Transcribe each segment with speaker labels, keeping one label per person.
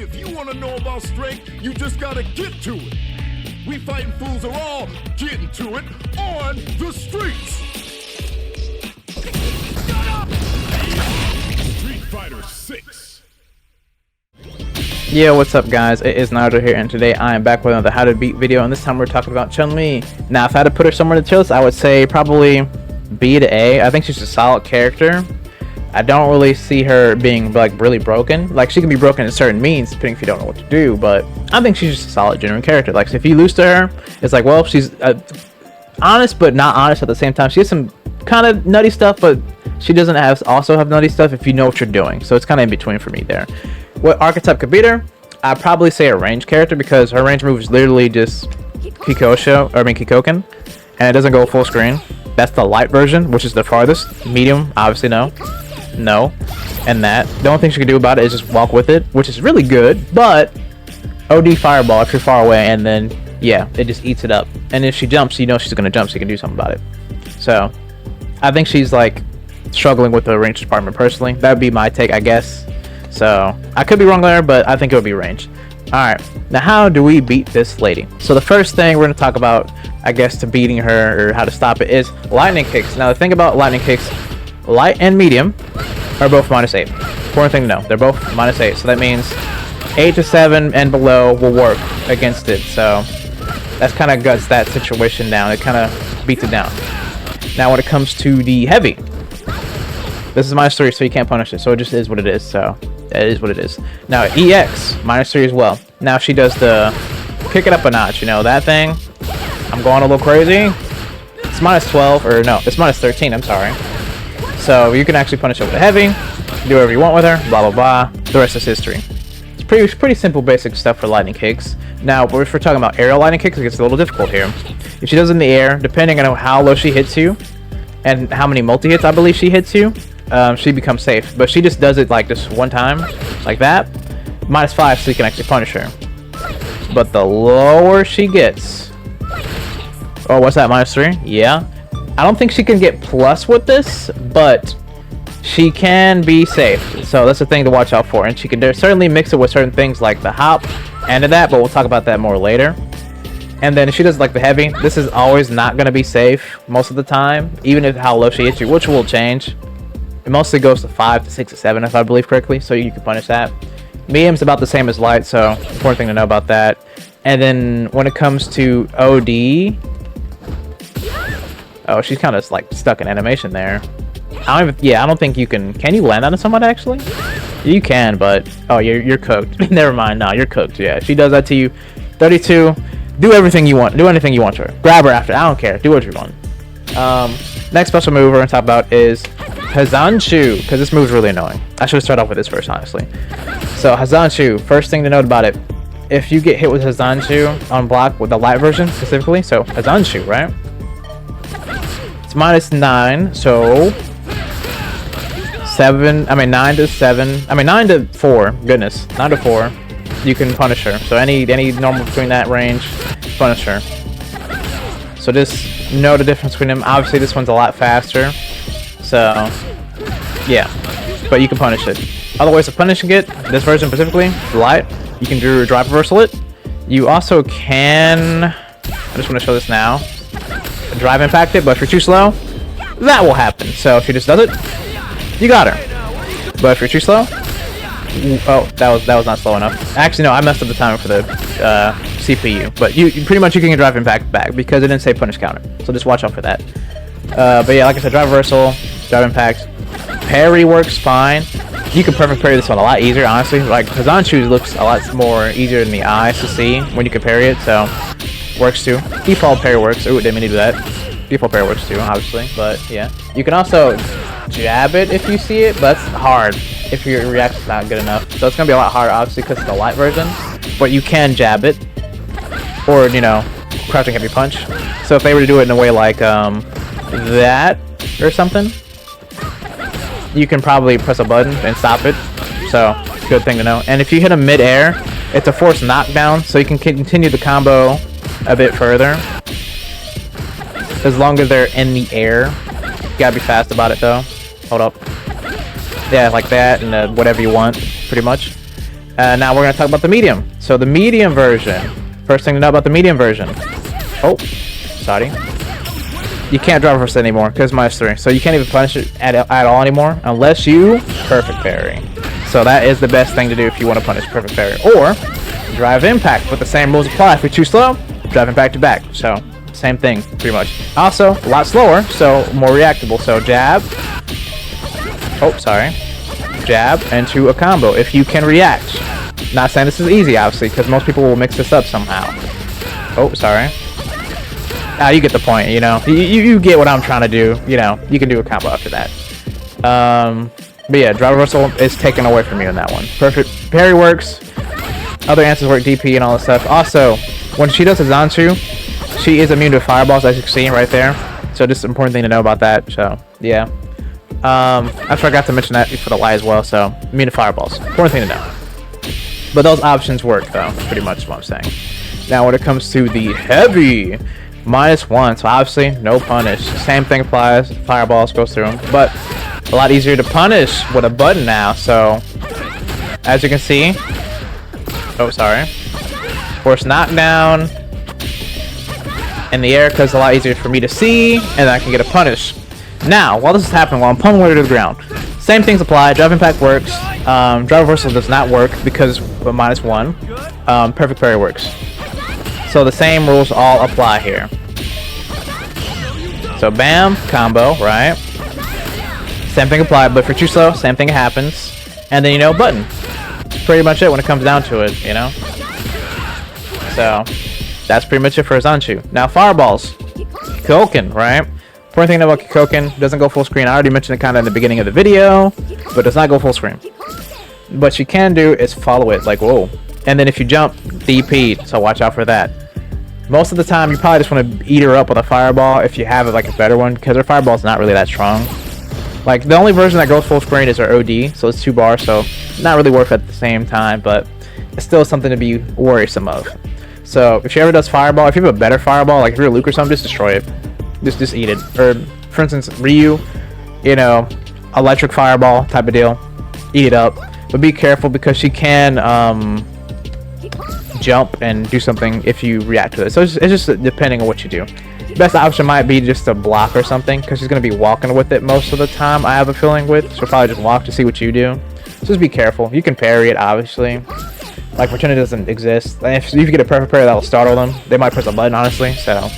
Speaker 1: If you want to know about strength, you just gotta get to it. We fighting fools are all getting to it on the streets. Street Fighter 6.
Speaker 2: Yo, what's up guys? It is Naruto here, and today I am back with another how to beat video, and this time we're talking about Chun-Li. Now, if I had to put her somewhere in the tier list, I would say probably B to A. I think she's a solid character. I don't really see her being like really broken. Like, she can be broken in certain means depending if you don't know what to do, but I think she's just a solid genuine character. Like, so if you lose to her, it's like, well, she's honest but not honest at the same time. She has some kind of nutty stuff, but she doesn't also have nutty stuff if you know what you're doing. So it's kind of in between for me there. What archetype could beat her? I'd probably say a range character, because her range move is literally just Kikoken, and it doesn't go full screen. That's the light version, which is the farthest. Medium, obviously no, and that. The only thing she can do about it is just walk with it, which is really good. But OD fireball if you're far away, and then yeah, it just eats it up. And if she jumps, you know she's gonna jump, so you can do something about it. So I think she's like struggling with the range department personally. That would be my take, I guess. So I could be wrong there, but I think it would be range. Alright, now how do we beat this lady? So the first thing we're going to talk about, I guess, to beating her, or how to stop it, is lightning kicks. Now the thing about lightning kicks, light and medium are both -8. Important thing to know, they're both -8. So that means 8 to 7 and below will work against it. So that's kind of guts that situation down. It kind of beats it down. Now when it comes to the heavy, this is -3, so you can't punish it. So it just is what it is. So that is what it is. Now EX, -3 as well. Now she does the kick it up a notch. You know that thing? I'm going a little crazy. It's -12, or no, it's -13. I'm sorry. So you can actually punish it with a heavy, do whatever you want with her. Blah blah blah. The rest is history. It's pretty simple, basic stuff for lightning kicks. Now, if we're talking about aerial lightning kicks, it gets a little difficult here. If she does it in the air, depending on how low she hits you, and how many multi-hits I believe she hits you, she becomes safe. But she just does it like just one time, like that, -5, so you can actually punish her. But the lower she gets, oh, what's that, -3? Yeah, I don't think she can get plus with this, but she can be safe. So that's the thing to watch out for. And she can certainly mix it with certain things like the hop and that, but we'll talk about that more later. And then if she does like the heavy, this is always not going to be safe most of the time, even if how low she hits you, which will change. It mostly goes to 5 to 6 to 7, if I believe correctly, so you can punish that. Medium's about the same as light, so important thing to know about that. And then when it comes to OD, oh, she's kind of like stuck in animation there. I don't think you can. Can you land on someone actually? You can, but oh, you're cooked. Never mind. No, you're cooked. Yeah, she does that to you. 32. Do everything you want. Do anything you want to her. Grab her after. I don't care. Do what you want. Next special move we're gonna talk about is Hazanshu, because this move's really annoying. I should have started off with this first, honestly. So Hazanshu, first thing to note about it, if you get hit with Hazanshu on block with the light version specifically, so Hazanshu, right? It's -9, so 9 to 7. 9 to 4. Goodness, 9 to 4. You can punish her. So any normal between that range, punish her. So just know the difference between them. Obviously, this one's a lot faster. So, yeah. But you can punish it. Other ways of punishing it, this version specifically, light, you can do drive reversal it. You also can, I just want to show this now, drive impact it, but if you're too slow, that will happen. So if she just does it, you got her. But if you're too slow, oh, that was not slow enough. Actually, no, I messed up the timer for the CPU. But you pretty much you can drive impact back because it didn't say punish counter. So just watch out for that. But yeah, like I said, drive reversal, drive impact, parry works fine. You can perfect parry this one a lot easier, honestly. Like Hazanshu looks a lot more easier in the eyes to see when you can parry it, so works too. Default parry works. Ooh, didn't mean to do that. Default parry works too, obviously. But yeah, you can also jab it if you see it, but that's hard if your reaction's not good enough. So it's gonna be a lot harder, obviously, because it's the light version. But you can jab it, or you know, crouching heavy punch. So if they were to do it in a way like that or something, you can probably press a button and stop it. So good thing to know. And if you hit them mid-air, it's a forced knockdown, so you can continue the combo a bit further as long as they're in the air. You gotta be fast about it though. Hold up. Yeah, like that, and whatever you want, pretty much. Now we're gonna talk about the medium. So the medium version. First thing to know about the medium version. Oh, sorry. You can't drive reverse anymore because -3. So you can't even punish it at all anymore unless you perfect parry. So that is the best thing to do if you want to punish perfect parry. Or drive impact, but the same rules apply. If you're too slow, drive impact to back. So same thing pretty much. Also a lot slower, so more reactable. So jab. Oh, sorry. Jab into a combo if you can react. Not saying this is easy, obviously, because most people will mix this up somehow. Oh, sorry. You get the point, you know. You get what I'm trying to do. You know, you can do a combo after that. But yeah, drive reversal is taken away from you in that one. Perfect parry works. Other answers work DP and all that stuff. Also, when she does Hazanshu, she is immune to fireballs, as you can see right there. So just an important thing to know about that. So yeah. I forgot to mention that for the lie as well. So immune to fireballs. Important thing to know. But those options work though. Pretty much is what I'm saying. Now when it comes to the heavy, -1. So obviously no punish. Same thing applies. Fireballs goes through them, but a lot easier to punish with a button now. So as you can see. Oh, sorry. Force knockdown in the air because it's a lot easier for me to see, and I can get a punish. Now, while this is happening, while I'm pummeling her to the ground, same things apply. Drive impact works. Drive reversal does not work because of -1. Perfect parry works. So the same rules all apply here. So bam, combo, right? Same thing applied, but if you're too slow, same thing happens. And then, you know, button. Pretty much it when it comes down to it, you know? So that's pretty much it for Hazanshu. Now fireballs. Kikoken, right? Important thing about Kikoken, doesn't go full screen. I already mentioned it kind of in the beginning of the video, but does not go full screen. What you can do is follow it, like, whoa. And then if you jump, DP, so watch out for that. Most of the time, you probably just want to eat her up with a fireball if you have like a better one, because her fireball's not really that strong. Like, the only version that goes full screen is her OD, so it's 2 bars, so not really worth it at the same time, but it's still something to be worrisome of. So if she ever does fireball, if you have a better fireball, like if you're Luke or something, just destroy it. Just eat it. Or, for instance, Ryu, you know, electric fireball type of deal. Eat it up. But be careful because she can jump and do something if you react to it. So it's just depending on what you do. Best option might be just to block or something, because she's going to be walking with it most of the time, I have a feeling with. She'll probably just walk to see what you do. So just be careful. You can parry it, obviously. Like, pretend it doesn't exist. And if you get a perfect parry, that will startle them. They might press a button, honestly, so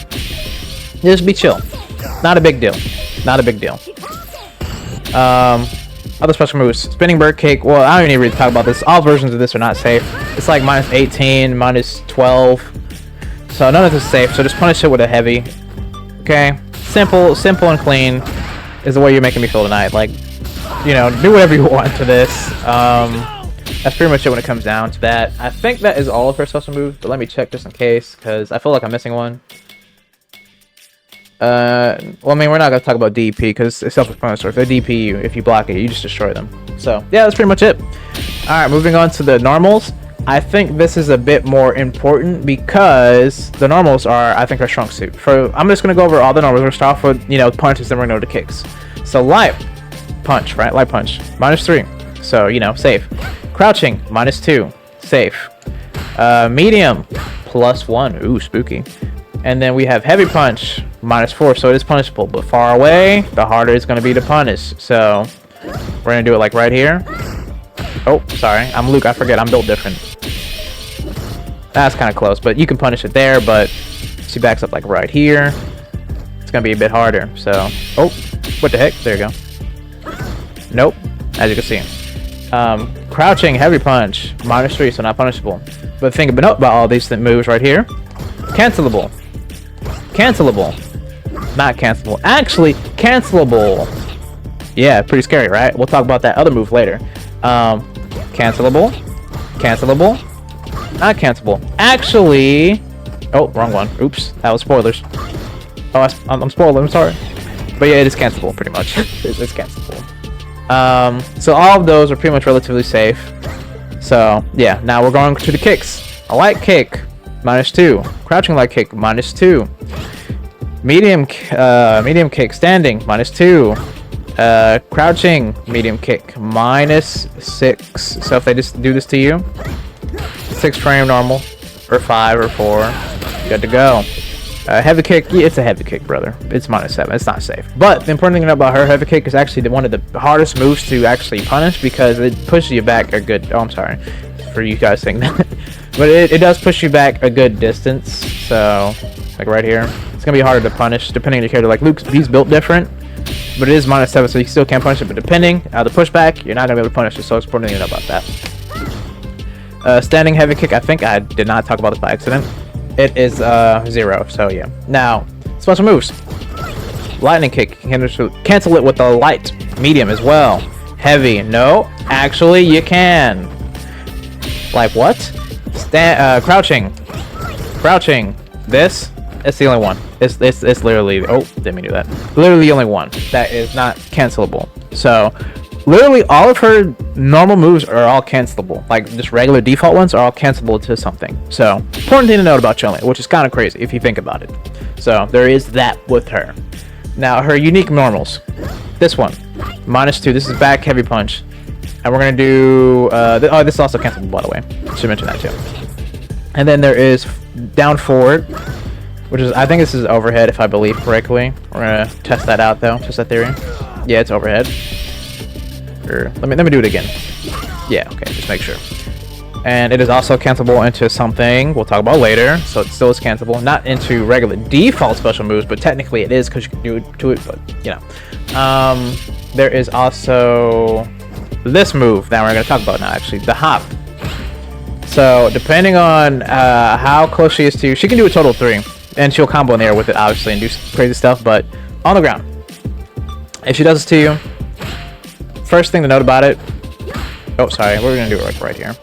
Speaker 2: just be chill. Not a big deal. Not a big deal. Other special moves. Spinning bird cake. Well, I don't even need to talk about this. All versions of this are not safe. It's like -18, -12. So none of this is safe. So just punish it with a heavy. Okay? Simple and clean is the way you're making me feel tonight. Like, you know, do whatever you want to this. That's pretty much it when it comes down to that. I think that is all of her special moves, but let me check just in case, because I feel like I'm missing one. Well, I mean, we're not going to talk about DP because it's self-explanatory. If they DP you, if you block it, you just destroy them. So, yeah, that's pretty much it. Alright, moving on to the normals. I think this is a bit more important because the normals are, I think, our strong suit. I'm just going to go over all the normals. We're going to start off with, you know, punches, then we're going to go to kicks. So, light punch, right? Light punch. -3. So, you know, safe. Crouching, -2. Safe. Medium, +1. Ooh, spooky. And then we have heavy punch, -4, so it is punishable. But far away, the harder it's going to be to punish. So we're going to do it like right here. Oh, sorry. I'm Luke. I forget. I'm built different. That's kind of close, but you can punish it there. But she backs up like right here. It's going to be a bit harder. So, oh, what the heck? There you go. Nope, as you can see. Crouching, heavy punch, -3, so not punishable. But think about all these moves right here. Cancelable. Cancelable. Not cancelable. Actually, cancelable. Yeah, pretty scary, right? We'll talk about that other move later. Cancelable. Cancelable. Not cancelable. Actually... Oh, wrong one. Oops. That was spoilers. Oh, I'm spoiling. I'm sorry. But yeah, it is cancelable, pretty much. It's cancelable. So all of those are pretty much relatively safe. So, yeah. Now we're going to the kicks. A light kick. -2. Crouching light kick, -2. Medium kick standing, -2. Crouching medium kick -6. So if they just do this to you, 6 frame normal, or 5 or 4, good to go. Heavy kick, yeah, it's a heavy kick, brother. It's -7. It's not safe. But the important thing to know about her heavy kick is actually one of the hardest moves to actually punish because it pushes you back a good. Oh, I'm sorry for you guys saying that, but it does push you back a good distance. So like right here, it's gonna be harder to punish depending on your character. Like Luke, he's built different, but it is -7, so you still can punish it. But depending on the pushback, you're not gonna be able to punish it. So it's important to know about that. Standing heavy kick, I think I did not talk about this by accident. It is 0, so yeah. Now, special moves. Lightning kick, you can cancel it with a light, medium as well. Heavy, no, actually you can. Like what? Crouching. Crouching. This, it's the only one. It's literally, oh, didn't mean to do that. Literally the only one that is not cancelable. So, literally all of her normal moves are all cancelable. Like just regular default ones are all cancelable to something. So important thing to note about Chun-Li, which is kind of crazy if you think about it. So there is that with her. Now her unique normals. This one, -2. This is back heavy punch. And we're gonna do oh, this is also cancelable, by the way. Should mention that too. And then there is down forward, which is, I think this is overhead if I believe correctly. We're gonna test that out though, test that theory. Yeah, it's overhead. Let me do it again. Yeah, okay, just make sure. And it is also cancelable into something we'll talk about later, so it still is cancelable. Not into regular default special moves, but technically it is because you can do it to it, but you know. There is also this move that we're going to talk about now, actually, the hop. So depending on how close she is to you, she can do a total of 3, and she'll combo in the air with it, obviously, and do crazy stuff, but on the ground. If she does this to you, first thing to note about it, oh sorry, we're gonna do it like right here.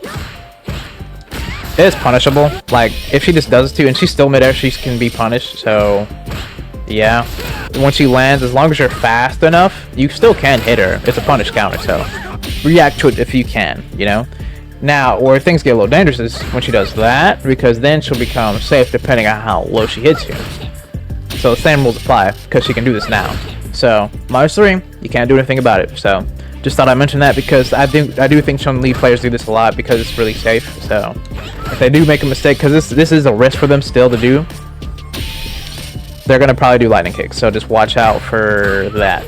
Speaker 2: It is punishable. Like if she just does it to you and she's still midair, she can be punished. So yeah, when she lands, as long as you're fast enough, you still can hit her. It's a punish counter, so react to it if you can, you know. Now where things get a little dangerous is when she does that, because then she'll become safe depending on how low she hits you. So the same rules apply because she can do this now. So -3, you can't do anything about it. So just thought I'd mention that because I do think Chun-Li players do this a lot because it's really safe. So if they do make a mistake, because this is a risk for them still to do, they're gonna probably do lightning kicks. So just watch out for that.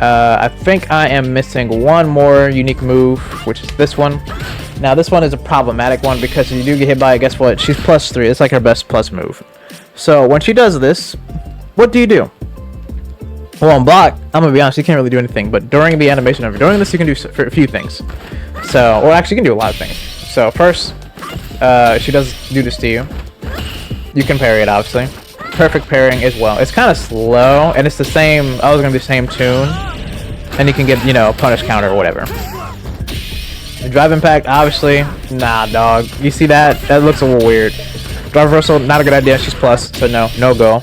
Speaker 2: I think I am missing one more unique move, which is this one. Now this one is a problematic one because if you do get hit by it, guess what? She's +3. It's like her best plus move. So when she does this, what do? Well, on block, I'm gonna be honest, you can't really do anything, but during the animation of during this, you can do a few things. So, or actually, you can do a lot of things. So first, she does do this to you. You can parry it, obviously. Perfect parrying as well. It's kind of slow, and it's the same. I was gonna be the same tune, and you can get, you know, a punish counter or whatever. The drive impact, obviously, nah, dog. You see that? That looks a little weird. Drive reversal, not a good idea. She's plus, so no go.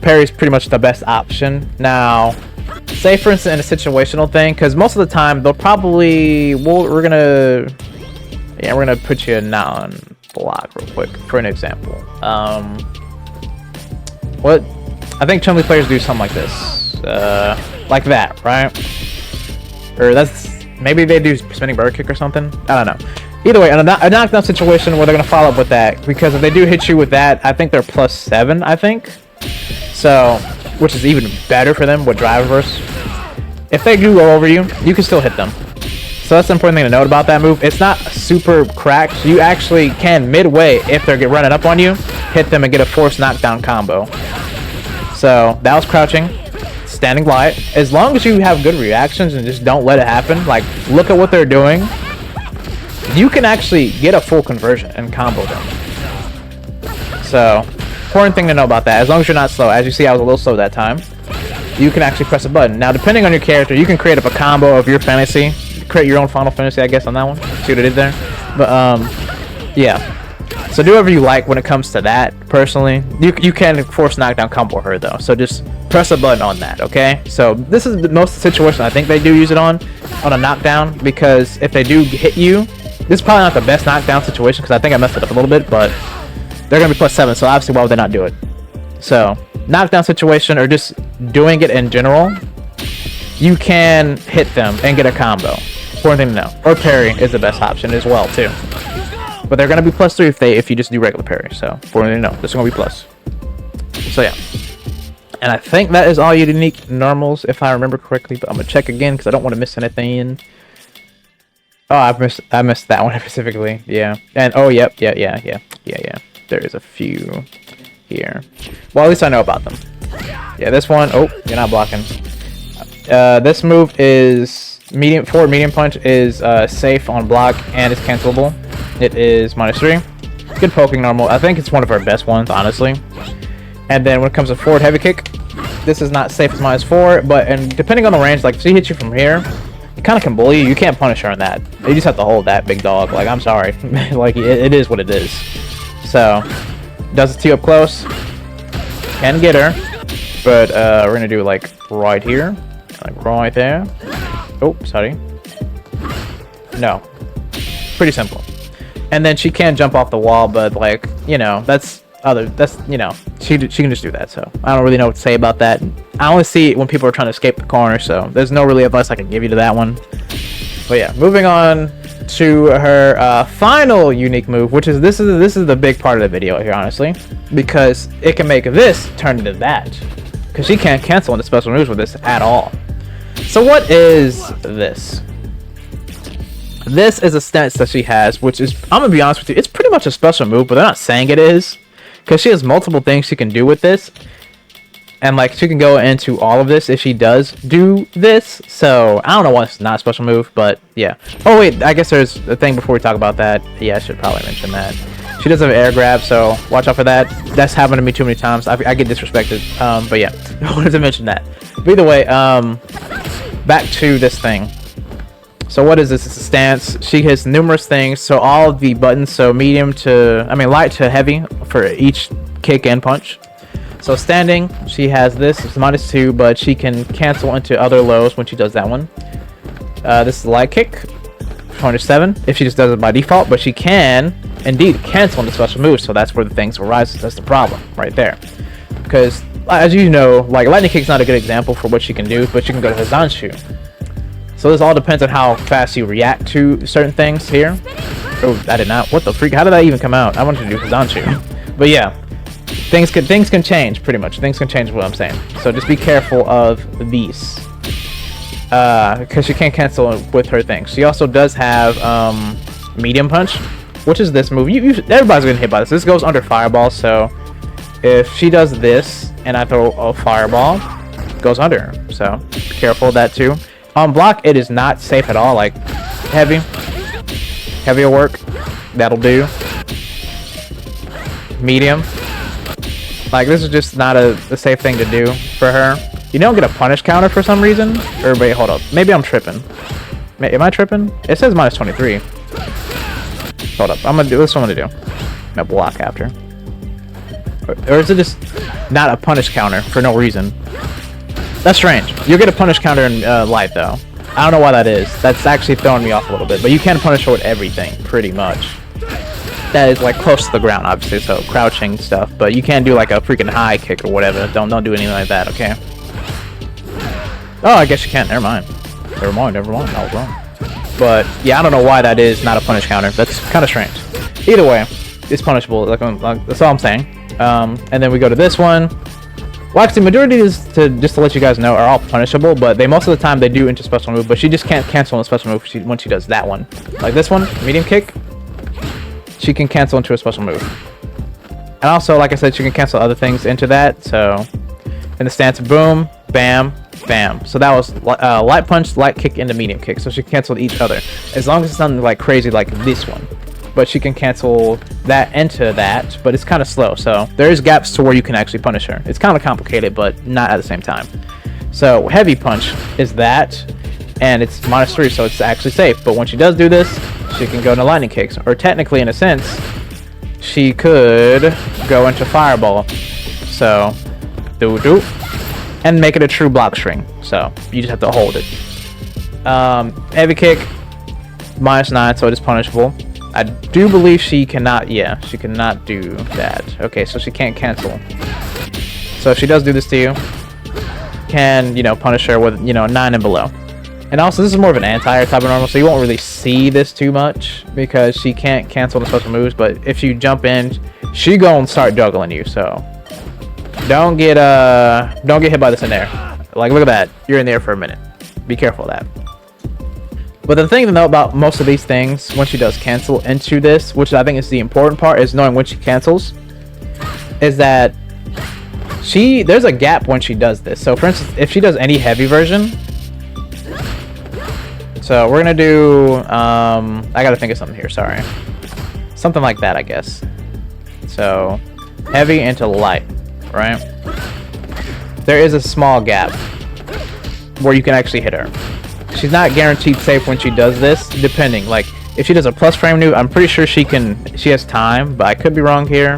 Speaker 2: Parry is pretty much the best option. Now, say for instance in a situational thing, because most of the time they'll probably, we're gonna put you on block real quick for an example. What? I think Chun-Li players do something like this, like that, right? Or that's maybe they do spinning bird kick or something. I don't know. Either way, in a knockdown situation where they're gonna follow up with that, because if they do hit you with that, I think they're +7. I think. So, which is even better for them with drive reverse. If they do go over you, you can still hit them. So that's the important thing to note about that move. It's not super cracked. You actually can midway, if they're running up on you, hit them and get a forced knockdown combo. So that was crouching, standing light. As long as you have good reactions and just don't let it happen, like look at what they're doing, you can actually get a full conversion and combo them. So important thing to know about that. As long as you're not slow, as you see, I was a little slow that time. You can actually press a button. Now, depending on your character, you can create up a combo of your fantasy. Create your own Final Fantasy, I guess, on that one. See what I did there? But yeah. So do whatever you like when it comes to that. Personally, you can force knockdown combo her though. So just press a button on that. Okay. So this is the most situation I think they do use it on a knockdown, because if they do hit you, this is probably not the best knockdown situation because I think I messed it up a little bit, but they're gonna be +7, so obviously why would they not do it? So knockdown situation or just doing it in general, you can hit them and get a combo. Important thing to know. Or parry is the best option as well too. But they're gonna be +3 if you just do regular parry. So important thing to know. This is gonna be plus. So yeah. And I think that is all your unique normals if I remember correctly. But I'm gonna check again because I don't want to miss anything. Oh, I missed that one specifically. Yeah. And oh, yep, yeah. There is a few here. Well, at least I know about them. Yeah, this one. Oh, you're not blocking. This move is medium. Forward medium punch is safe on block and it's cancelable. It is -3. Good poking normal. I think it's one of our best ones, honestly. And then when it comes to forward heavy kick, this is not safe as -4, but and depending on the range, like if she hits you from here, it kind of can bully you. You can't punish her on that. You just have to hold that big dog. Like, I'm sorry. Like, it is what it is. So, does it to you up close. Can get her. But we're going to do like right here. Like right there. Oh, sorry. No. Pretty simple. And then she can jump off the wall, but like, you know, that's, you know, she can just do that. So I don't really know what to say about that. I only see it when people are trying to escape the corner, so there's no really advice I can give you to that one. But yeah, moving on to her final unique move, which is this is the big part of the video here, honestly, because it can make this turn into that, because she can't cancel into special moves with this at all. So what is this? This is a stance that she has, which is, I'm gonna be honest with you, it's pretty much a special move, but they're not saying it is. Because she has multiple things she can do with this. And like she can go into all of this if she does do this. So I don't know why it's not a special move, but yeah. Oh wait, I guess there's a thing before we talk about that. Yeah, I should probably mention that. She does have an air grab, so watch out for that. That's happened to me too many times. I get disrespected. But yeah, I wanted to mention that. But either way, back to this thing. So what is this? It's a stance. She has numerous things. So all of the buttons, so medium to, light to heavy for each kick and punch. So standing, she has this. It's -2, but she can cancel into other lows when she does that one. This is a light kick, 27, if she just does it by default. But she can, indeed, cancel into special moves. So that's where the things arise. That's the problem right there. Because, as you know, like lightning kick's not a good example for what she can do, but she can go to Hazanshu. So this all depends on how fast you react to certain things here. Oh, I did not. What the freak? How did that even come out? I wanted to do Hazanshu. But yeah, things can change pretty much. Things can change what I'm saying. So just be careful of these. Because she can't cancel with her things. She also does have medium punch, which is this move. Everybody's gonna hit by this. This goes under fireball. So if she does this and I throw a fireball, it goes under her. So be careful of that too. On block, it is not safe at all. Like heavier work, that'll do. Medium, like this is just not a safe thing to do for her. You don't get a punish counter for some reason. Or wait, hold up. Maybe I'm tripping. Am I tripping? It says -23. Hold up. I'm gonna do this. What I'm gonna do. I'm gonna block after. Or is it just not a punish counter for no reason? That's strange. You'll get a punish counter in light, though. I don't know why that is. That's actually throwing me off a little bit. But you can punish her with everything, pretty much. That is, like, close to the ground, obviously, so crouching stuff. But you can't do, like, a freaking high kick or whatever. Don't do anything like that, okay? Oh, I guess you can't. Never mind. Never mind. I was wrong. But, yeah, I don't know why that is not a punish counter. That's kind of strange. Either way, it's punishable. Like, that's all I'm saying. And then we go to this one. Well, actually, majority is just to let you guys know are all punishable, but most of the time they do into special move. But she just can't cancel a special move when she does that one. Like this one, medium kick, she can cancel into a special move. And also, like I said, she can cancel other things into that. So in the stance, boom, bam, bam. So that was light punch, light kick into medium kick. So she canceled each other, as long as it's nothing like crazy like this one. But she can cancel that into that, but it's kind of slow. So there is gaps to where you can actually punish her. It's kind of complicated, but not at the same time. So heavy punch is that, and it's -3, so it's actually safe. But when she does do this, she can go into lightning kicks, or technically, in a sense, she could go into fireball. So do and make it a true block string. So you just have to hold it. Heavy kick, -9, so it is punishable. I do believe she cannot, yeah, she cannot do that. Okay, so she can't cancel. So if she does do this to you, can, you know, punish her with, you know, 9 and below. And also, this is more of an anti-air type of normal, so you won't really see this too much because she can't cancel the special moves. But if you jump in, she gonna start juggling you. So don't get hit by this in there. Like, look at that, you're in there for a minute. Be careful of that. But the thing to know about most of these things, when she does cancel into this, which I think is the important part, is knowing when she cancels, is that there's a gap when she does this. So for instance, if she does any heavy version, so we're gonna do I gotta think of something here, sorry, something like that, I guess. So heavy into light, right? There is a small gap where you can actually hit her. She's not guaranteed safe when she does this, depending. Like, if she does a plus frame new, I'm pretty sure she has time, but I could be wrong here.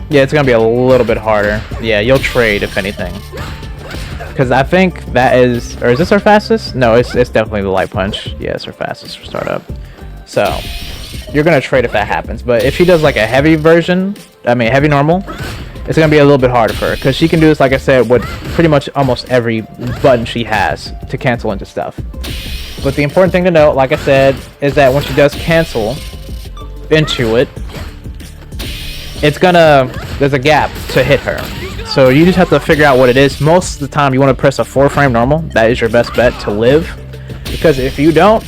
Speaker 2: Yeah, it's gonna be a little bit harder. Yeah, you'll trade if anything. Because I think that is, or is this her fastest? No, it's definitely the light punch. Yeah, it's her fastest for startup. So you're gonna trade if that happens. But if she does like a heavy version, heavy normal, it's gonna be a little bit harder for her because she can do this, like I said, with pretty much almost every button she has to cancel into stuff. But the important thing to note, like I said, is that when she does cancel into it, there's a gap to hit her. So you just have to figure out what it is. Most of the time you want to press a 4 frame normal. That is your best bet to live. Because if you don't,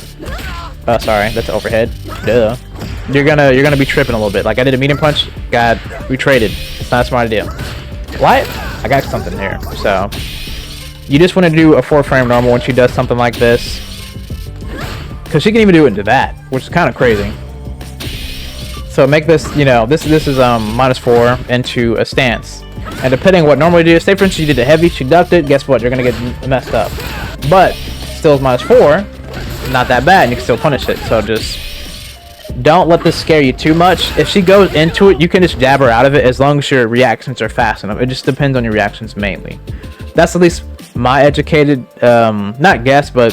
Speaker 2: sorry, that's overhead. Duh. You're gonna be tripping a little bit. Like I did a medium punch, got retraded. It's not a smart idea. What? I got something here. So you just want to do a 4 frame normal when she does something like this. Because she can even do it into that, which is kind of crazy. So make this, you know, this is -4 into a stance. And depending on what normally you do, say for instance you did a heavy, she ducked it, guess what? You're gonna get messed up. But still is -4, not that bad, and you can still punish it. So just don't let this scare you too much. If she goes into it, you can just jab her out of it as long as your reactions are fast enough. It just depends on your reactions mainly. That's at least my educated, not guess, but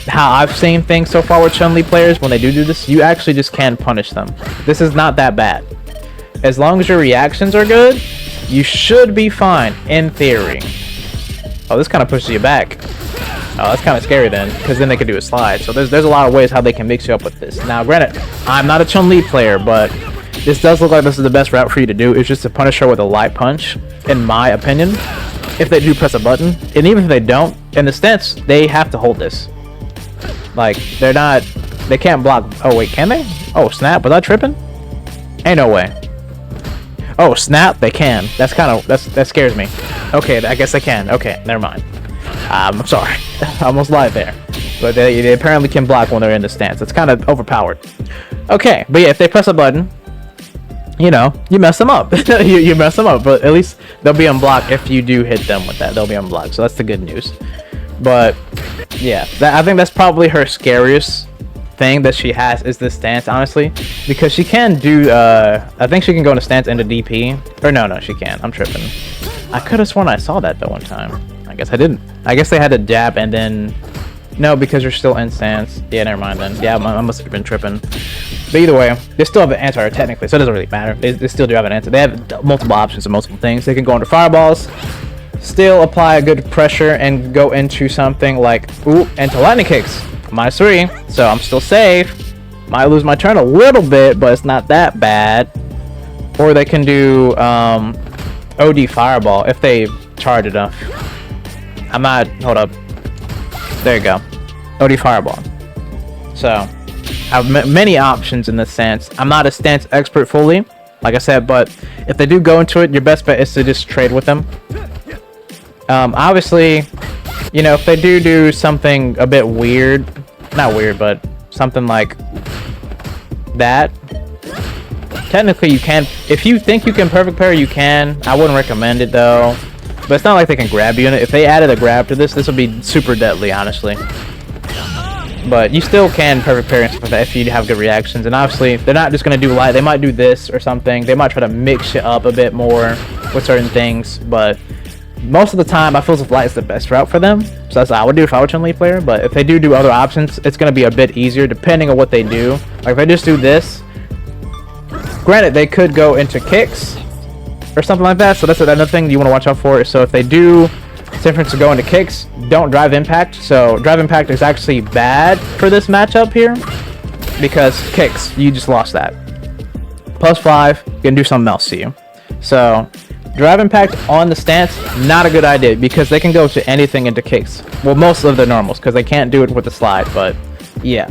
Speaker 2: how I've seen things so far with Chun-Li players. When they do this, you actually just can punish them. This is not that bad. As long as your reactions are good, you should be fine, in theory. Oh, this kind of pushes you back. Oh, that's kind of scary then, because then they could do a slide. So there's a lot of ways how they can mix you up with this. Now, granted, I'm not a Chun-Li player, but this does look like this is the best route for you to do, is just to punish her with a light punch, in my opinion. If they do press a button, and even if they don't, in the stance, they have to hold this. Like, they can't block. Oh, wait, can they? Oh, snap, was I tripping? Ain't no way. Oh, snap, they can. That scares me. Okay, I guess they can. Okay, never mind. I'm sorry. I almost lied there. But they apparently can block when they're in the stance. It's kind of overpowered. Okay, but yeah, if they press a button, you know, you mess them up. you mess them up, but at least they'll be unblocked if you do hit them with that. They'll be unblocked, so that's the good news. But yeah, I think that's probably her scariest thing that she has, is this stance, honestly, because she can do I think she can go into stance into DP, or no, she can't. I'm tripping. I could have sworn I saw that the one time. I guess I didn't. I guess they had to jab and then no, because you're still in stance. Yeah, never mind then. Yeah, I must have been tripping. But either way, they still have an answer technically, so it doesn't really matter. They still do have an answer. They have multiple options and multiple things. They can go into fireballs, still apply a good pressure, and go into something like into lightning kicks. -3, so I'm still safe. Might lose my turn a little bit, but it's not that bad. Or they can do OD fireball if they charge enough. Hold up. There you go. OD fireball. So I have many options in this stance. I'm not a stance expert fully, like I said, but if they do go into it, your best bet is to just trade with them. Obviously, you know, if they do something a bit weird, not weird, but something like that, technically you can, if you think you can perfect parry, you can. I wouldn't recommend it though, but it's not like they can grab you in it. If they added a grab to this would be super deadly, honestly. But you still can perfect parry and stuff like that if you have good reactions. And obviously, they're not just going to do light. They might do this or something. They might try to mix it up a bit more with certain things, but most of the time, I feel as if light is the best route for them. So that's what I would do if I were a Chun-Li player. But if they do other options, it's going to be a bit easier depending on what they do. Like if they just do this, granted, they could go into kicks. or something like that. So that's another thing you want to watch out for. So if they do, say for instance, go into kicks, don't drive impact. So drive impact is actually bad for this matchup here because kicks, you just lost that. +5, gonna do something else to you. So drive impact on the stance, not a good idea because they can go to anything into kicks. Well, most of the normals because they can't do it with the slide, but yeah.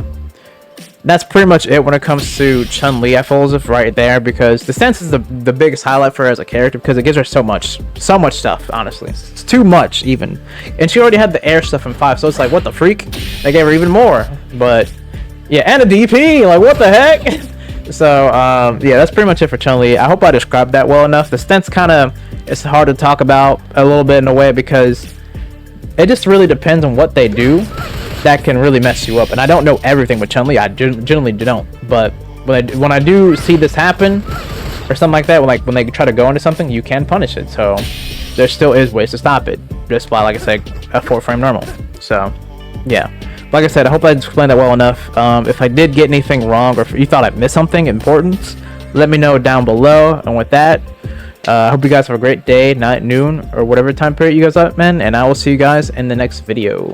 Speaker 2: That's pretty much it when it comes to Chun-Li. I feel as if right there because the stance is the biggest highlight for her as a character because it gives her so much stuff, honestly. It's too much even. And she already had the air stuff in 5, so it's like, what the freak? They gave her even more. But yeah, and a DP, like what the heck? So yeah, that's pretty much it for Chun-Li. I hope I described that well enough. The stance kind of, it's hard to talk about a little bit in a way because it just really depends on what they do. That can really mess you up, and I don't know everything with Chun-Li. I generally don't, but when I do see this happen or something like that, when they try to go into something, you can punish it. So there still is ways to stop it, just by, like I said, a 4-frame normal. So yeah, like I said, I hope I explained that well enough. If I did get anything wrong or if you thought I missed something important, let me know down below. And with that, I hope you guys have a great day, night, noon, or whatever time period you guys are, man, and I will see you guys in the next video.